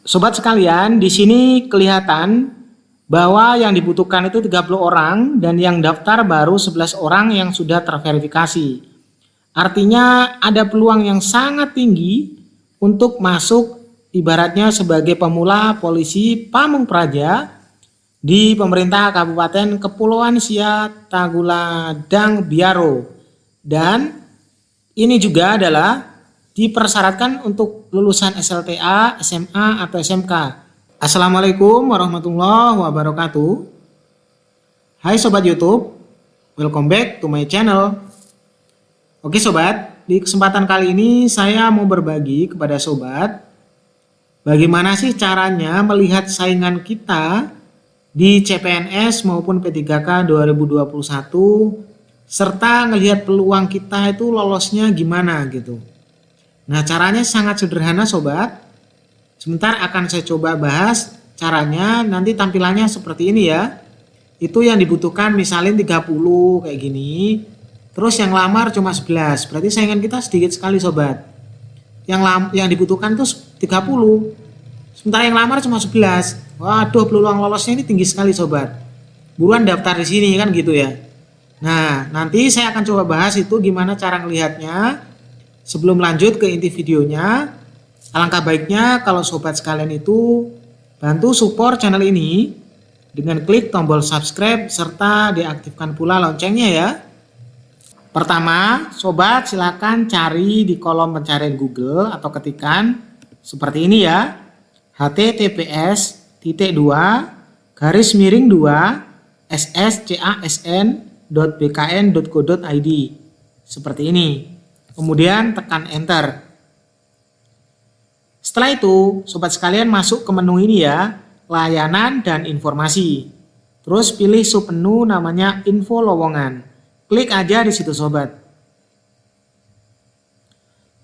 Sobat sekalian, di sini kelihatan bahwa yang dibutuhkan itu 30 orang dan yang daftar baru 11 orang yang sudah terverifikasi. Artinya ada peluang yang sangat tinggi untuk masuk ibaratnya sebagai pemula polisi Pamung Praja di pemerintah Kabupaten Kepulauan Siak Tagulandang Biaro. Dan ini juga adalah dipersyaratkan untuk lulusan SLTA, SMA, atau SMK. Assalamualaikum warahmatullahi wabarakatuh. Hai Sobat YouTube, welcome back to my channel. Oke Sobat, di kesempatan kali ini saya mau berbagi kepada Sobat bagaimana sih caranya melihat saingan kita di CPNS maupun P3K 2021 serta ngelihat peluang kita itu lolosnya gimana gitu. Nah, caranya sangat sederhana Sobat. Sebentar akan saya coba bahas caranya, nanti tampilannya seperti ini ya. Itu yang dibutuhkan misalnya 30 kayak gini. Terus yang lamar cuma 11, berarti saingan kita sedikit sekali Sobat. Yang dibutuhkan tuh 30. Sementara yang lamar cuma 11. Waduh, peluang lolosnya ini tinggi sekali Sobat. Buruan daftar di sini kan gitu ya. Nah, nanti saya akan coba bahas itu gimana cara ngelihatnya. Sebelum lanjut ke inti videonya, alangkah baiknya kalau sobat sekalian itu bantu support channel ini dengan klik tombol subscribe serta diaktifkan pula loncengnya ya. Pertama, sobat silakan cari di kolom pencarian Google atau ketikan seperti ini ya. https://2 sscasn.bkn.go.id seperti ini. Kemudian tekan enter. Setelah itu, sobat sekalian masuk ke menu ini ya, layanan dan informasi. Terus pilih submenu namanya info lowongan. Klik aja di situ sobat.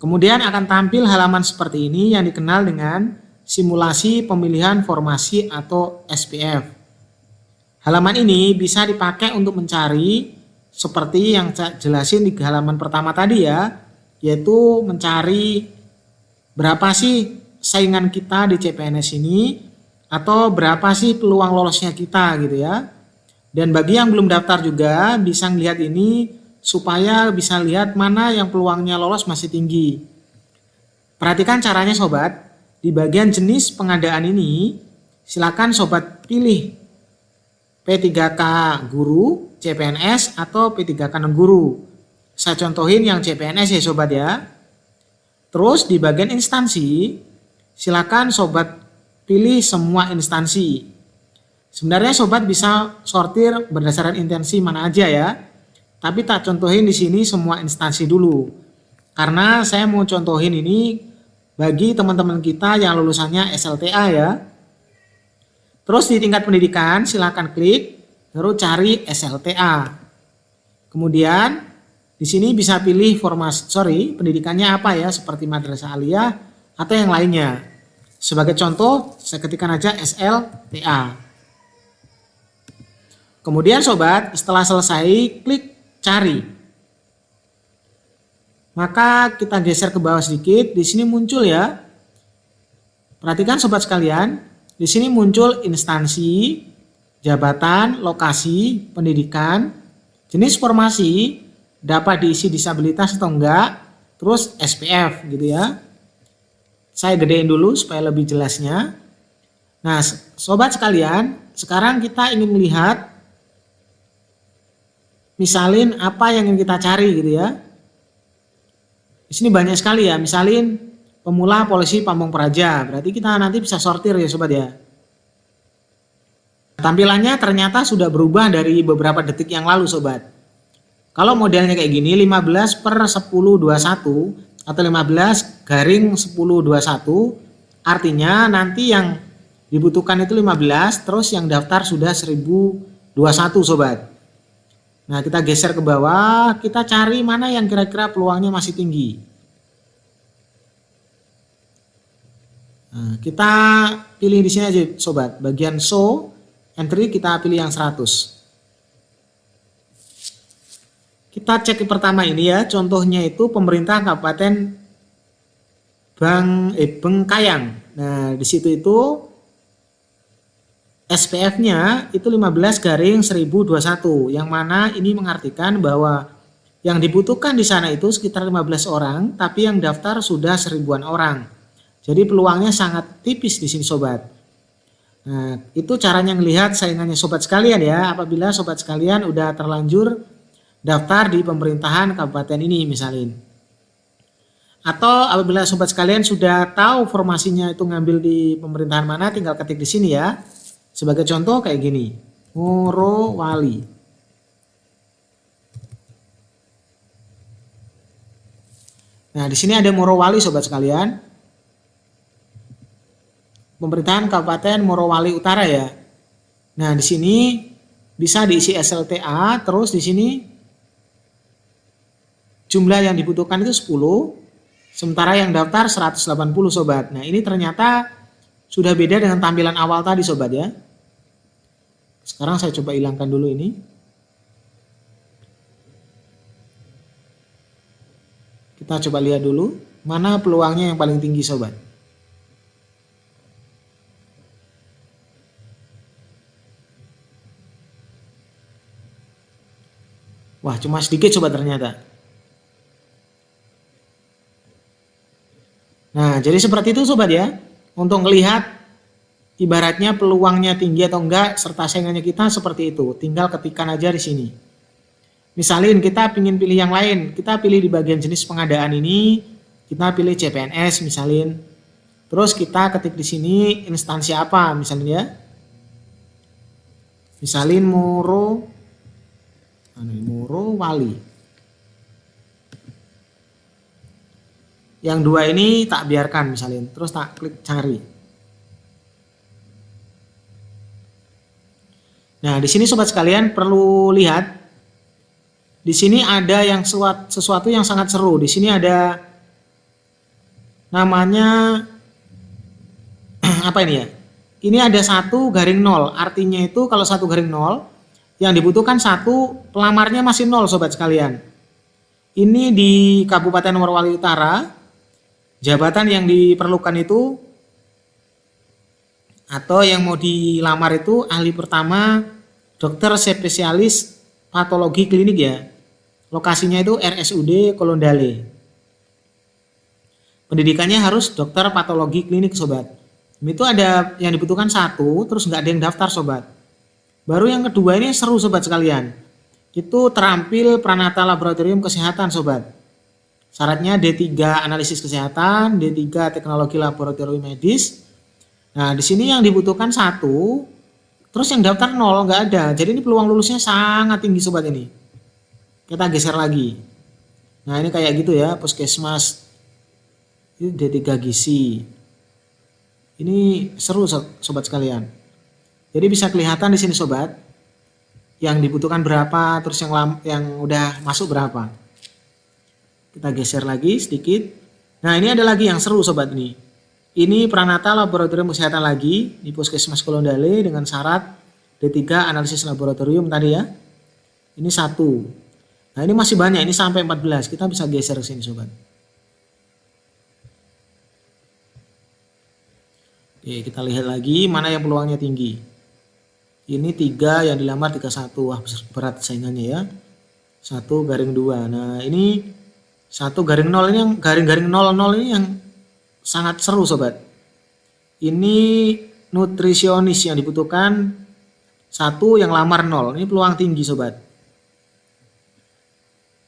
Kemudian akan tampil halaman seperti ini yang dikenal dengan simulasi pemilihan formasi atau SPF. Halaman ini bisa dipakai untuk mencari seperti yang saya jelasin di halaman pertama tadi ya, yaitu mencari berapa sih saingan kita di CPNS ini atau berapa sih peluang lolosnya kita gitu ya. Dan bagi yang belum daftar juga bisa lihat ini supaya bisa lihat mana yang peluangnya lolos masih tinggi. Perhatikan caranya sobat, di bagian jenis pengadaan ini silakan sobat pilih P3K guru, CPNS atau P3K non guru. Saya contohin yang CPNS ya sobat ya. Terus di bagian instansi silakan sobat pilih semua instansi. Sebenarnya sobat bisa sortir berdasarkan intensi mana aja ya. Tapi tak contohin di sini semua instansi dulu. Karena saya mau contohin ini bagi teman-teman kita yang lulusannya SLTA ya. Terus di tingkat pendidikan silakan klik lalu cari SLTA. Kemudian di sini bisa pilih pendidikannya apa ya, seperti madrasah aliyah atau yang lainnya. Sebagai contoh, saya ketikkan aja SLTA. Kemudian sobat, setelah selesai klik cari. Maka kita geser ke bawah sedikit, di sini muncul ya. Perhatikan sobat sekalian. Di sini muncul instansi, jabatan, lokasi, pendidikan, jenis formasi, dapat diisi disabilitas atau enggak, terus SPF gitu ya. Saya gedein dulu supaya lebih jelasnya. Nah, sobat sekalian, sekarang kita ingin melihat misalin apa yang ingin kita cari gitu ya. Di sini banyak sekali ya, misalin pemula polisi Pamung Praja, berarti kita nanti bisa sortir ya sobat ya. Tampilannya ternyata sudah berubah dari beberapa detik yang lalu sobat. Kalau modelnya kayak gini 15/10/21 atau 15/10/21, artinya nanti yang dibutuhkan itu 15, terus yang daftar sudah 1021 sobat. Nah kita geser ke bawah, kita cari mana yang kira-kira peluangnya masih tinggi. Nah, kita pilih di sini aja sobat, bagian show entry kita pilih yang 100. Kita cek pertama ini ya, contohnya itu pemerintah Kabupaten Bengkayang. Nah, di situ itu SPF-nya itu 15/1021, yang mana ini mengartikan bahwa yang dibutuhkan di sana itu sekitar 15 orang, tapi yang daftar sudah 1000-an orang. Jadi peluangnya sangat tipis di sini sobat. Nah, itu caranya melihat saingannya sobat sekalian ya. Apabila sobat sekalian udah terlanjur daftar di pemerintahan kabupaten ini misalnya. Atau apabila sobat sekalian sudah tahu formasinya itu ngambil di pemerintahan mana, tinggal ketik di sini ya. Sebagai contoh kayak gini, Morowali. Nah, di sini ada Morowali sobat sekalian. Pemerintahan Kabupaten Morowali Utara ya. Nah, di sini bisa diisi SLTA, terus di sini jumlah yang dibutuhkan itu 10, sementara yang daftar 180 sobat. Nah, ini ternyata sudah beda dengan tampilan awal tadi sobat ya. Sekarang saya coba hilangkan dulu ini. Kita coba lihat dulu mana peluangnya yang paling tinggi sobat. Wah, cuma sedikit sobat ternyata. Nah, jadi seperti itu sobat ya. Untuk melihat ibaratnya peluangnya tinggi atau enggak serta saingannya kita seperti itu. Tinggal ketikkan aja di sini. Misalin kita ingin pilih yang lain, kita pilih di bagian jenis pengadaan ini, kita pilih CPNS misalin. Terus kita ketik di sini instansi apa misalnya ya. Misalin Morowali. Yang dua ini tak biarkan misalin, terus tak klik cari. Nah, di sini sobat sekalian perlu lihat. Di sini ada yang sesuatu yang sangat seru. Di sini ada namanya apa ini ya? Ini ada 1/0. Artinya itu kalau 1/0 yang dibutuhkan 1, pelamarnya masih 0 sobat sekalian. Ini di Kabupaten Morowali Utara. Jabatan yang diperlukan itu atau yang mau dilamar itu ahli pertama dokter spesialis patologi klinik ya. Lokasinya itu RSUD Kolondale. Pendidikannya harus dokter patologi klinik sobat. Itu ada yang dibutuhkan 1, terus nggak ada yang daftar sobat. Baru yang kedua ini seru sobat sekalian. Itu terampil Pranata Laboratorium Kesehatan sobat. Syaratnya D3 analisis kesehatan, D3 teknologi laboratorium medis. Nah, di sini yang dibutuhkan 1, terus yang daftar 0 nggak ada. Jadi ini peluang lulusnya sangat tinggi sobat ini. Kita geser lagi. Nah, ini kayak gitu ya, puskesmas. Ini D3 gizi. Ini seru sobat sekalian. Jadi bisa kelihatan di sini sobat. Yang dibutuhkan berapa, terus yang udah masuk berapa. Kita geser lagi sedikit. Nah, ini ada lagi yang seru sobat ini. Ini Pranata Laboratorium Kesehatan lagi di Puskesmas Kolondale dengan syarat D3 analisis laboratorium tadi ya. Ini 1. Nah, ini masih banyak, ini sampai 14. Kita bisa geser ke sini sobat. Oke, kita lihat lagi mana yang peluangnya tinggi. Ini 3 yang dilamar 31. Wah, berat saingannya ya. 1/2. Nah, ini 1/0 ini yang garing-garing 00 ini yang sangat seru sobat. Ini nutrisionis yang dibutuhkan 1, yang lamar 0. Ini peluang tinggi sobat.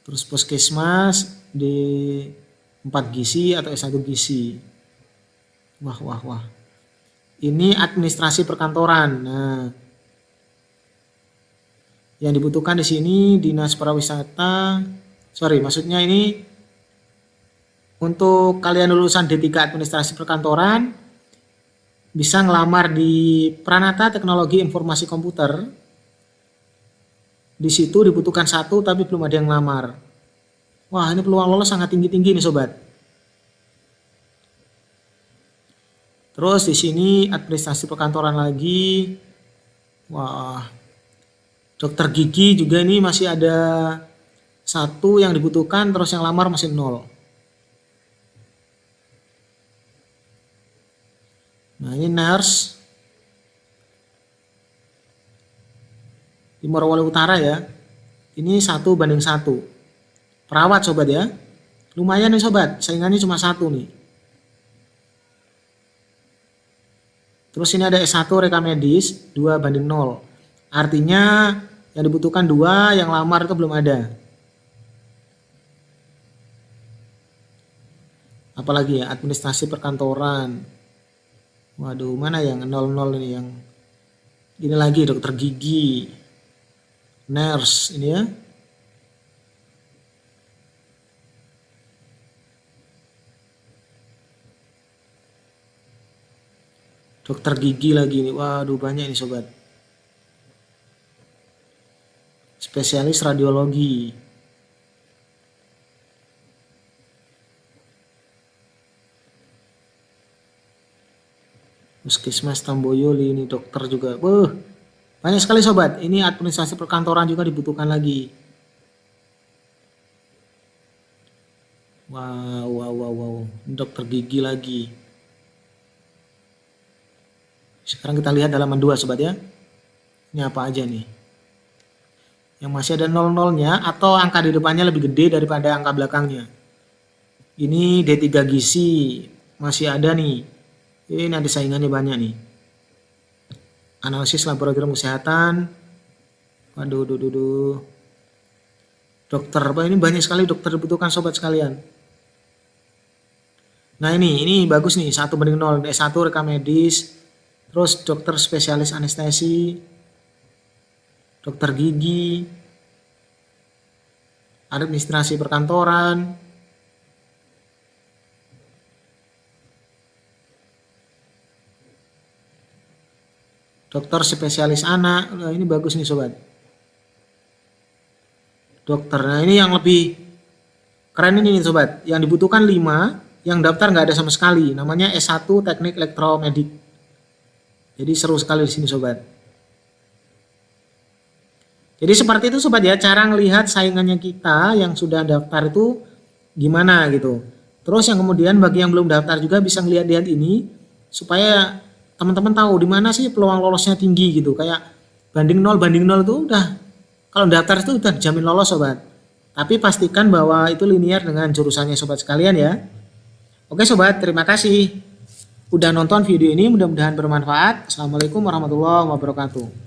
Terus puskesmas di 4 gizi atau S1 gizi. Wah. Ini administrasi perkantoran. Nah, yang dibutuhkan di sini dinas pariwisata. Maksudnya ini untuk kalian lulusan D3 administrasi perkantoran bisa ngelamar di Pranata Teknologi Informasi Komputer. Di situ dibutuhkan 1 tapi belum ada yang ngelamar. Wah, ini peluang lolos sangat tinggi-tinggi nih sobat. Terus di sini administrasi perkantoran lagi. Wah, dokter gigi juga ini masih ada 1 yang dibutuhkan, terus yang lamar masih 0. Nah ini nurse di Morowali Utara ya. Ini 1:1. Perawat sobat ya. Lumayan nih sobat, saingannya cuma 1 nih. Terus ini ada S1 reka medis 2:0. Artinya yang dibutuhkan 2, yang lamar itu belum ada. Apalagi ya, administrasi perkantoran. Waduh, mana yang 00 ini yang ini lagi dokter gigi, nurse ini ya. Dokter gigi lagi nih. Waduh, banyak ini sobat. Spesialis radiologi. Puskesmas Tamboyoli ini dokter juga. Banyak sekali sobat. Ini administrasi perkantoran juga dibutuhkan lagi. Wow. Ini dokter gigi lagi. Sekarang kita lihat halaman 2 sobat ya. Ini apa aja nih? Yang masih ada 00-nya atau angka di depannya lebih gede daripada angka belakangnya. Ini D3 gizi masih ada nih. Ini ada saingannya banyak nih. Analisis laboratorium kesehatan. Waduh. Dokter, ini banyak sekali dokter dibutuhkan sobat sekalian. Nah ini bagus nih 1:0. S1 reka medis. Terus dokter spesialis anestesi, dokter gigi, administrasi perkantoran, dokter spesialis anak. Nah, ini bagus nih sobat. Dokter, nah ini yang lebih keren ini nih sobat. Yang dibutuhkan 5, yang daftar nggak ada sama sekali. Namanya S1 Teknik Elektromedik. Jadi seru sekali di sini sobat. Jadi seperti itu sobat ya, cara ngelihat saingannya kita yang sudah daftar itu gimana gitu. Terus yang kemudian bagi yang belum daftar juga bisa ngelihat ini supaya teman-teman tahu di mana sih peluang lolosnya tinggi gitu. Kayak banding 0 itu udah, kalau daftar itu udah dijamin lolos sobat. Tapi pastikan bahwa itu linear dengan jurusannya sobat sekalian ya. Oke sobat, terima kasih udah nonton video ini, mudah-mudahan bermanfaat. Assalamualaikum warahmatullahi wabarakatuh.